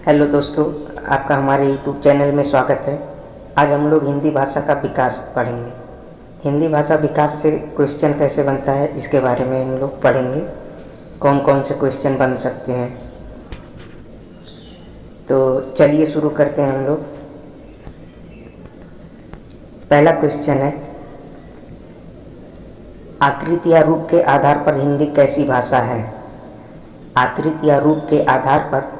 Hello दोस्तों, आपका हमारे यूट्यूब चैनल में स्वागत है। आज हम लोग हिंदी भाषा का विकास पढ़ेंगे। हिंदी भाषा विकास से क्वेश्चन कैसे बनता है इसके बारे में हम लोग पढ़ेंगे। कौन कौन से क्वेश्चन बन सकते हैं, तो चलिए शुरू करते हैं हम लोग। पहला क्वेश्चन है, आकृति या रूप के आधार पर हिंदी कैसी भाषा है? आकृति या रूप के आधार पर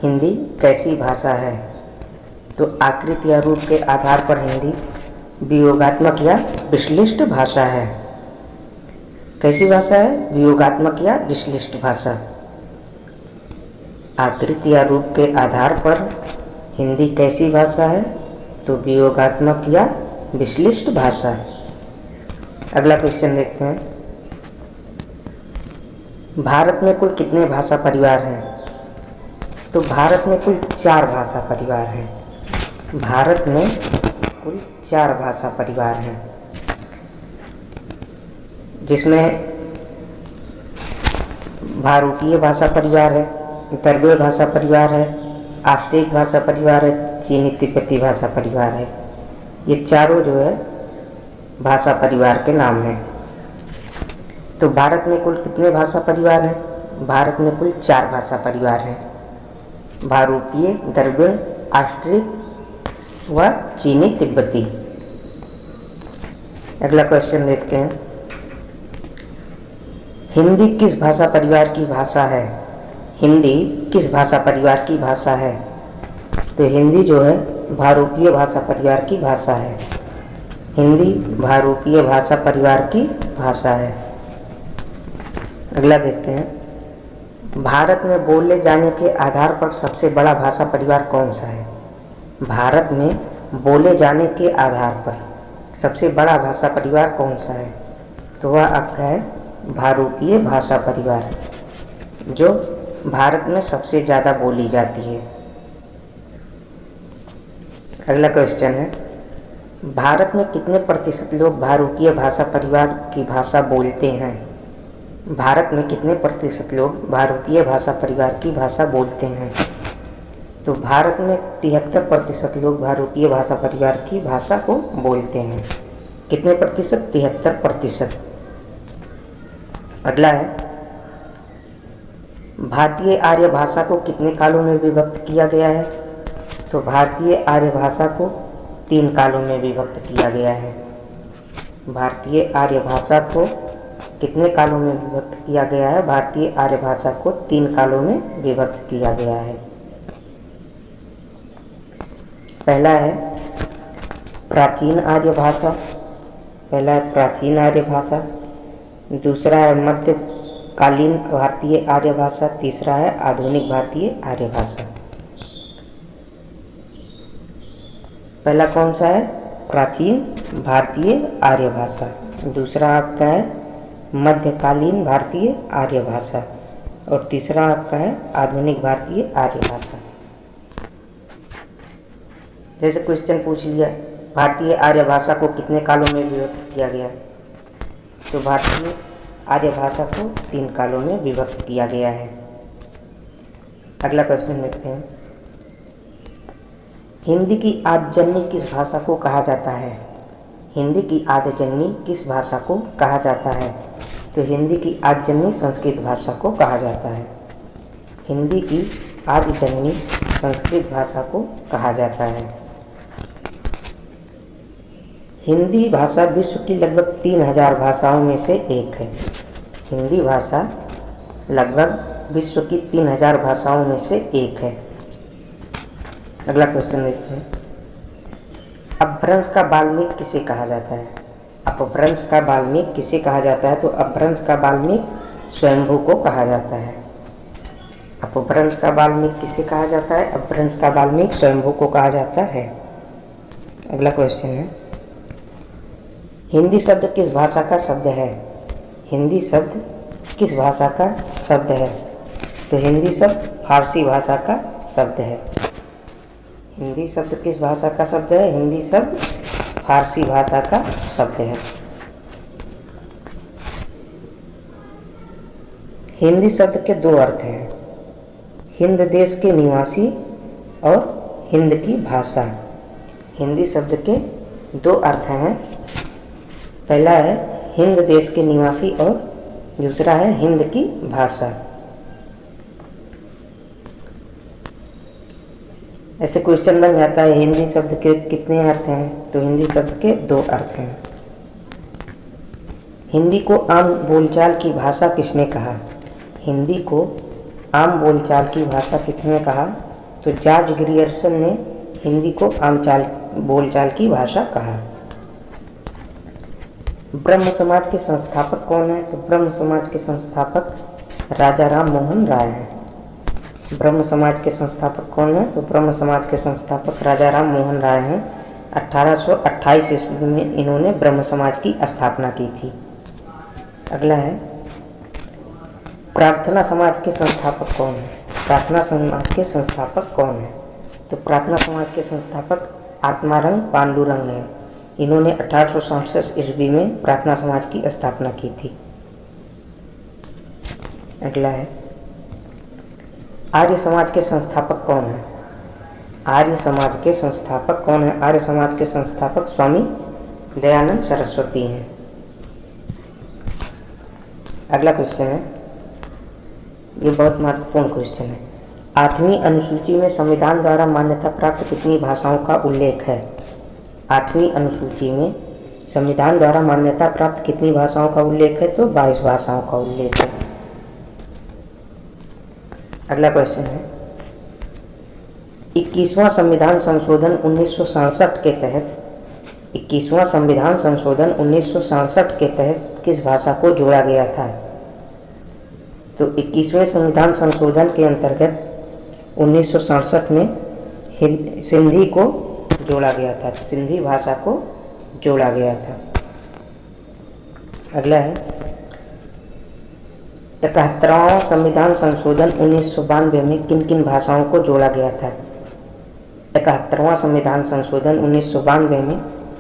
हिंदी कैसी भाषा है? तो आकृति या रूप के आधार पर हिंदी वियोगात्मक या विश्लिष्ट भाषा है। कैसी भाषा है? वियोगात्मक या विश्लिष्ट भाषा। आकृति या रूप के आधार पर हिंदी कैसी भाषा है? तो वियोगात्मक या विश्लिष्ट भाषा है। अगला क्वेश्चन देखते हैं, भारत में कुल कितने भाषा परिवार हैं? तो भारत में कुल 4 भाषा परिवार हैं। भारत में कुल 4 भाषा परिवार हैं, जिसमें भारूपीय भाषा परिवार है, द्रविड़ भाषा परिवार है, ऑस्ट्रिक भाषा परिवार है, चीनी तिब्बती भाषा परिवार है। ये चारों जो है भाषा परिवार के नाम हैं। तो भारत में कुल कितने भाषा परिवार हैं? भारत में कुल 4 भाषा परिवार हैं, भारूपीय, द्रविड़, ऑस्ट्रिक व चीनी तिब्बती। अगला क्वेश्चन देखते हैं, हिंदी किस भाषा परिवार की भाषा है? हिंदी किस भाषा परिवार की भाषा है? तो हिंदी जो है भारूपीय भाषा परिवार की भाषा है। हिंदी भारूपीय भाषा परिवार की भाषा है। अगला देखते हैं, भारत में बोले जाने के आधार पर सबसे बड़ा भाषा परिवार कौन सा है? भारत में बोले जाने के आधार पर सबसे बड़ा भाषा परिवार कौन सा है? तो वह आपका है भारूपीय भाषा परिवार, जो भारत में सबसे ज़्यादा बोली जाती है। अगला क्वेश्चन है, भारत में कितने प्रतिशत लोग भारूपीय भाषा परिवार की भाषा बोलते हैं? भारत में कितने प्रतिशत लोग भारूपीय भाषा परिवार की भाषा बोलते हैं? तो भारत में 73% लोग भारूपीय भाषा परिवार की भाषा को बोलते हैं। कितने प्रतिशत? 73%। अगला है, भारतीय आर्य भाषा को कितने कालों में विभक्त किया गया है? तो भारतीय आर्य भाषा को 3 कालों में विभक्त किया गया है। भारतीय आर्य भाषा को कितने कालों में विभक्त किया गया है? भारतीय आर्य भाषा को 3 कालों में विभक्त किया गया है। पहला है प्राचीन आर्य भाषा, पहला है प्राचीन आर्य भाषा, दूसरा है मध्यकालीन भारतीय आर्य भाषा, तीसरा है आधुनिक भारतीय आर्य भाषा। पहला कौन सा है? प्राचीन भारतीय आर्य भाषा। दूसरा आपका है मध्यकालीन भारतीय आर्य भाषा, और तीसरा आपका है आधुनिक भारतीय आर्य भाषा। जैसे क्वेश्चन पूछ लिया, भारतीय आर्य भाषा को कितने कालों में विभक्त किया गया? तो भारतीय आर्य भाषा को 3 कालों में विभक्त किया गया है। अगला क्वेश्चन देखते हैं, हिंदी की आदिजन्य किस भाषा को कहा जाता है? हिंदी की आदिजन्य किस भाषा को कहा जाता है? तो हिंदी की आदिजन्य संस्कृत भाषा को कहा जाता है। हिंदी की आदिजन्य संस्कृत भाषा को कहा जाता है। हिंदी भाषा विश्व की लगभग 3000 भाषाओं में से एक है। हिंदी भाषा लगभग विश्व की 3000 भाषाओं में से एक है। अगला क्वेश्चन देखते हैं, अपभ्रंश का बाल्मीकि किसे कहा जाता है? अपभ्रंश का बाल्मीकि किसे कहा जाता है? तो अपभ्रंश का बाल्मीकि स्वयंभू को कहा जाता है। अपभ्रंश का बाल्मीकि किसे कहा जाता है? अपभ्रंश का बाल्मीकि स्वयंभू को कहा जाता है। अगला क्वेश्चन है, हिंदी शब्द किस भाषा का शब्द है? हिंदी शब्द किस भाषा का शब्द है? तो हिंदी शब्द फारसी भाषा का शब्द है। हिंदी शब्द किस भाषा का शब्द है? हिंदी शब्द फारसी भाषा का शब्द है। हिंदी शब्द के 2 अर्थ हैं, हिंद देश के निवासी और हिंद की भाषा। हिंदी शब्द के दो अर्थ हैं। पहला है हिंद देश के निवासी और दूसरा है हिंद की भाषा। ऐसे क्वेश्चन बन जाता है हिंदी शब्द के कितने अर्थ हैं, तो हिंदी शब्द के दो अर्थ हैं। हिंदी को आम बोलचाल की भाषा किसने कहा? हिंदी को आम बोलचाल की भाषा किसने कहा? तो जॉर्ज ग्रियर्सन ने हिंदी को आम बोलचाल की भाषा कहा। ब्रह्म समाज के संस्थापक कौन है? तो ब्रह्म समाज के संस्थापक राजा राम मोहन राय हैं। ब्रह्म समाज के संस्थापक कौन है? तो ब्रह्म समाज के संस्थापक राजा राम मोहन राय हैं। 1828 ईस्वी में इन्होंने ब्रह्म समाज की स्थापना की थी। अगला है प्रार्थना समाज के संस्थापक कौन है? प्रार्थना समाज के संस्थापक कौन है? तो प्रार्थना समाज के संस्थापक आत्मारंग पांडुरंग हैं। इन्होंने 1867 ईस्वी में प्रार्थना समाज की स्थापना की थी। अगला है आर्य समाज के संस्थापक कौन है? आर्य समाज के संस्थापक कौन है? आर्य समाज के संस्थापक स्वामी दयानंद सरस्वती हैं। अगला क्वेश्चन है, ये बहुत महत्वपूर्ण क्वेश्चन है। 8वीं अनुसूची में संविधान द्वारा मान्यता प्राप्त कितनी भाषाओं का उल्लेख है? 8वीं अनुसूची में संविधान द्वारा मान्यता प्राप्त कितनी भाषाओं का उल्लेख है? तो 22 भाषाओं का उल्लेख है। अगला क्वेश्चन है 21वां संविधान संशोधन 1967 के तहत 21वां संविधान संशोधन 1967 के तहत किस भाषा को जोड़ा गया था? तो 21वें संविधान संशोधन के अंतर्गत 1967 में सिंधी को जोड़ा गया था, सिंधी भाषा को जोड़ा गया था। अगला है 71वां संविधान संशोधन 1992 में किन किन भाषाओं को जोड़ा गया था? 71वां संविधान संशोधन 1992 में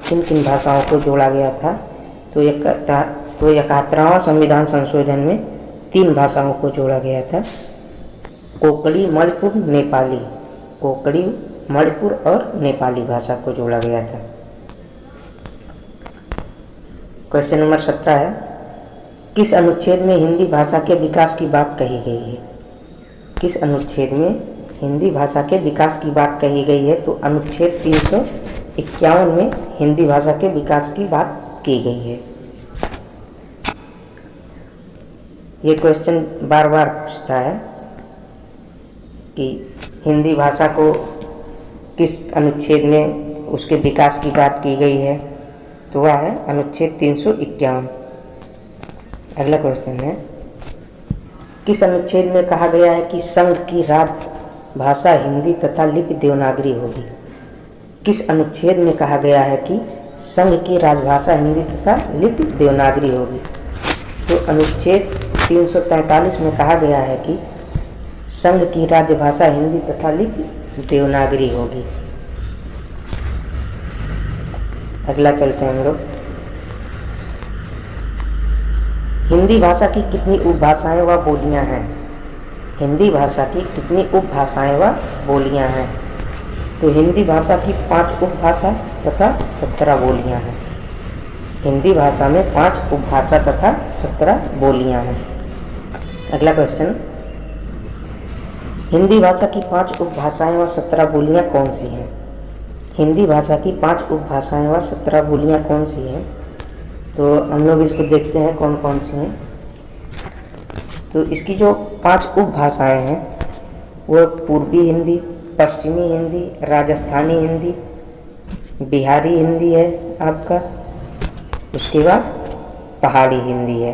किन किन भाषाओं को जोड़ा गया था? तो 71वां संविधान संशोधन में 3 भाषाओं को जोड़ा गया था, कोंकणी, मणिपुर, नेपाली। कोंकणी, मणिपुर और नेपाली भाषा को जोड़ा गया था। क्वेश्चन नंबर 17 है, किस अनुच्छेद में हिंदी भाषा के विकास की बात कही गई है? किस अनुच्छेद में हिंदी भाषा के विकास की बात कही गई है? तो अनुच्छेद 351 में हिंदी भाषा के विकास की बात की गई है। ये क्वेश्चन बार बार पूछता है कि हिंदी भाषा को किस अनुच्छेद में उसके विकास की बात की गई है? तो वह है अनुच्छेद 351। अगला क्वेश्चन है, किस अनुच्छेद में कहा गया है कि संघ की राजभाषा हिंदी तथा लिपि देवनागरी होगी? किस अनुच्छेद में कहा गया है कि संघ की राजभाषा हिंदी तथा लिपि देवनागरी होगी? तो अनुच्छेद 343 में कहा गया है कि संघ की राजभाषा हिंदी तथा लिपि देवनागरी होगी। अगला चलते हैं हम लोग, हिंदी भाषा की कितनी उपभाषाएं व बोलियां हैं? हिंदी भाषा की कितनी उपभाषाएं व बोलियां हैं? तो हिंदी भाषा की 5 उपभाषा तथा 17 बोलियां हैं। हिंदी भाषा में 5 उपभाषा तथा 17 बोलियां हैं। अगला क्वेश्चन, हिंदी भाषा की 5 उपभाषाएं व 17 बोलियां कौन सी हैं? हिंदी भाषा की 5 उपभाषाएं व 17 बोलियां कौन सी हैं? तो हम लोग इसको देखते हैं कौन कौन सी हैं। तो इसकी जो 5 उपभाषाएं हैं वो पूर्वी हिंदी, पश्चिमी हिंदी, राजस्थानी हिंदी, बिहारी हिंदी है आपका, उसके बाद पहाड़ी हिंदी है,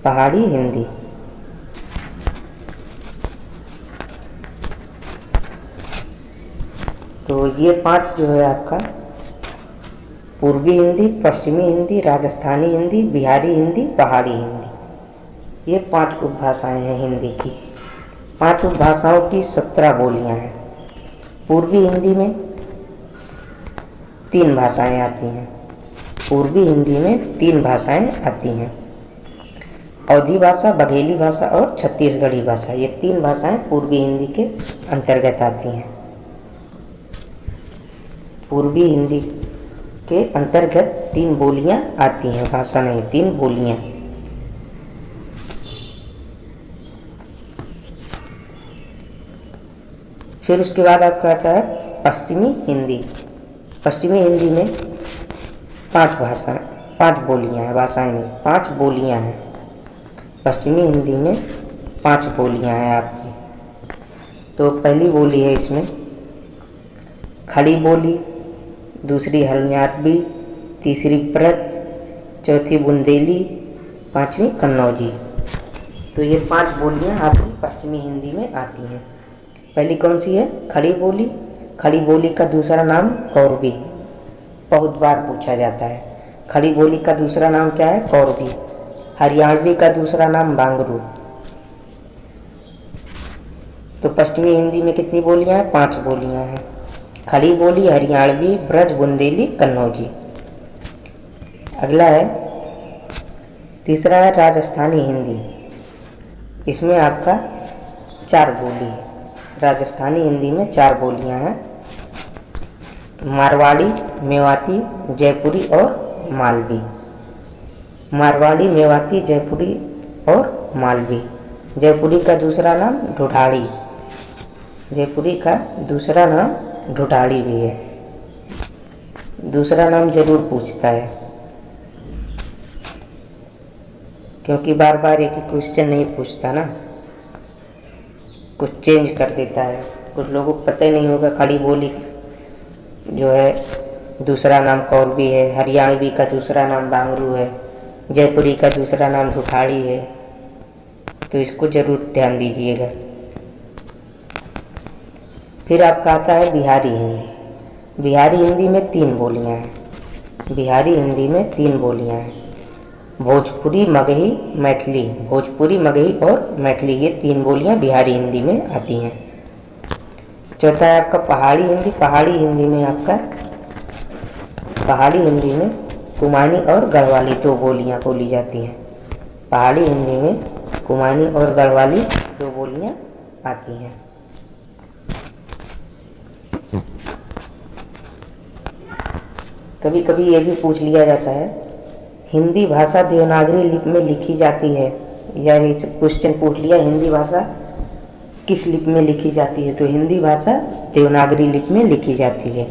पहाड़ी हिंदी। तो ये 5 जो है आपका पूर्वी हिंदी, पश्चिमी हिंदी, राजस्थानी हिंदी, बिहारी हिंदी, पहाड़ी हिंदी, ये 5 उपभाषाएं हैं हिंदी की। 5 उपभाषाओं की 17 बोलियां हैं। पूर्वी हिंदी में 3 भाषाएं आती हैं। पूर्वी हिंदी में 3 भाषाएं आती हैं। अवधी भाषा, बघेली भाषा और छत्तीसगढ़ी भाषा, ये 3 भाषाएं पूर्वी हिंदी के अंतर्गत आती हैं। पूर्वी हिंदी के अंतर्गत 3 बोलियां आती हैं, भाषा नहीं, 3 बोलियां। फिर उसके बाद आपका आता है पश्चिमी हिंदी। पश्चिमी हिंदी में 5 बोलियां हैं, भाषाएं नहीं, 5 बोलियां हैं। पश्चिमी हिंदी में 5 बोलियां हैं आपकी। तो पहली बोली है इसमें खड़ी बोली, दूसरी हरियाणवी, तीसरी ब्रज, चौथी बुंदेली, 5वीं कन्नौजी। तो ये 5 बोलियां आपकी पश्चिमी हिंदी में आती हैं। पहली कौन सी है? खड़ी बोली। खड़ी बोली का दूसरा नाम कौरवी, बहुत बार पूछा जाता है। खड़ी बोली का दूसरा नाम क्या है? कौरवी। हरियाणवी का दूसरा नाम बांगरू। तो पश्चिमी हिंदी में कितनी बोलियां हैं? 5 बोलियां हैं। खड़ी बोली, हरियाणवी, ब्रज, बुंदेली, कन्नौजी। अगला है तीसरा है राजस्थानी हिंदी। इसमें आपका 4 बोली है। राजस्थानी हिंदी में 4 बोलियां हैं, मारवाड़ी, मेवाती, जयपुरी और मालवी। मारवाड़ी, मेवाती, जयपुरी और मालवी। जयपुरी का दूसरा नाम ढूढ़ाड़ी। जयपुरी का दूसरा नाम ढूढ़ाड़ी भी है। दूसरा नाम जरूर पूछता है, क्योंकि बार बार एक ही क्वेश्चन नहीं पूछता ना, कुछ चेंज कर देता है। कुछ लोगों को पता ही नहीं होगा खड़ी बोली जो है दूसरा नाम कौरवी है, हरियाणवी का दूसरा नाम बांगरू है, जयपुरी का दूसरा नाम ढूढ़ाड़ी है। तो इसको जरूर ध्यान दीजिएगा। फिर आपका आता है बिहारी हिंदी। बिहारी हिंदी में 3 बोलियां हैं। बिहारी हिंदी में 3 बोलियां हैं, भोजपुरी, मगही, मैथिली। भोजपुरी, मगही और मैथिली, ये 3 बोलियां बिहारी हिंदी में आती हैं। चौथा है आपका पहाड़ी हिंदी। पहाड़ी हिंदी में कुमानी और गढ़वाली 2 बोलियां बोली जाती हैं। पहाड़ी हिंदी में कुमानी और गढ़वाली 2 बोलियां आती हैं। कभी कभी ये भी पूछ लिया जाता है, हिंदी भाषा देवनागरी लिपि में लिखी जाती है, या ये क्वेश्चन पूछ लिया हिंदी भाषा किस लिपि में लिखी जाती है? तो हिंदी भाषा देवनागरी लिपि में लिखी जाती है।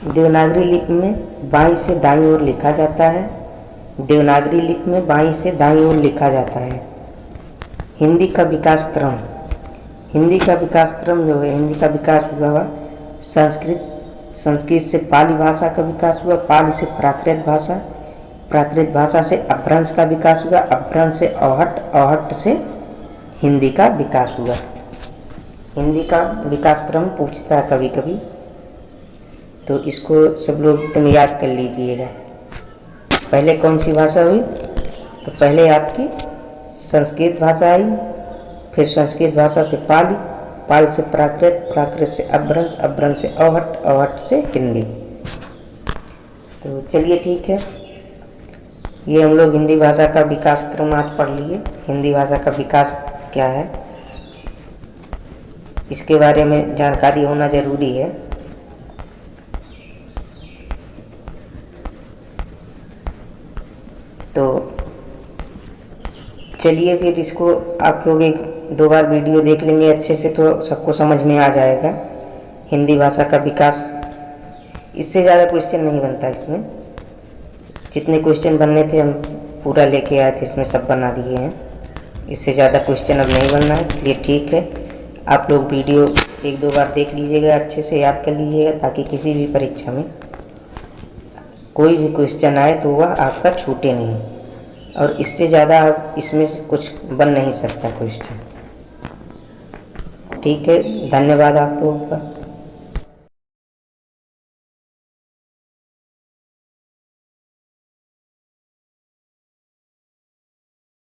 देवनागरी लिपि में बाईं से दाईं ओर लिखा जाता है। देवनागरी लिपि में बाईं से दाईं ओर लिखा जाता है। हिंदी का विकास क्रम जो है, हिंदी का विकास हुआ संस्कृत से पाली भाषा का विकास हुआ, पाली से प्राकृत भाषा, प्राकृत भाषा से अपभ्रंश का विकास हुआ, अपभ्रंश से अवहट, अवहट से हिंदी का विकास हुआ। हिंदी का विकास क्रम पूछता है कभी कभी, तो इसको सब लोग एकदम याद कर लीजिएगा। पहले कौन सी भाषा हुई? तो पहले आपकी संस्कृत भाषा आई, फिर संस्कृत भाषा से पाली, पाली से प्राकृत, प्राकृत से अपभ्रंश, अपभ्रंश से अवहट, अवहट से हिंदी। तो चलिए ठीक है, ये हम लोग हिंदी भाषा का विकास क्रम आज पढ़ लिए। हिंदी भाषा का विकास क्या है, इसके बारे में जानकारी होना जरूरी है। तो चलिए फिर इसको आप लोग 1-2 बार वीडियो देख लेंगे अच्छे से, तो सबको समझ में आ जाएगा हिंदी भाषा का विकास। इससे ज़्यादा क्वेश्चन नहीं बनता इसमें, जितने क्वेश्चन बनने थे हम पूरा लेके आए थे, इसमें सब बना दिए हैं। इससे ज़्यादा क्वेश्चन अब नहीं बनना है, इसलिए ठीक है आप लोग वीडियो 1-2 बार देख लीजिएगा, अच्छे से याद कर लीजिएगा, ताकि किसी भी परीक्षा में कोई भी क्वेश्चन आए तो वह आपका छूटे नहीं। और इससे ज़्यादा अब इसमें कुछ बन नहीं सकता क्वेश्चन। ठीक है, धन्यवाद आप लोगों का।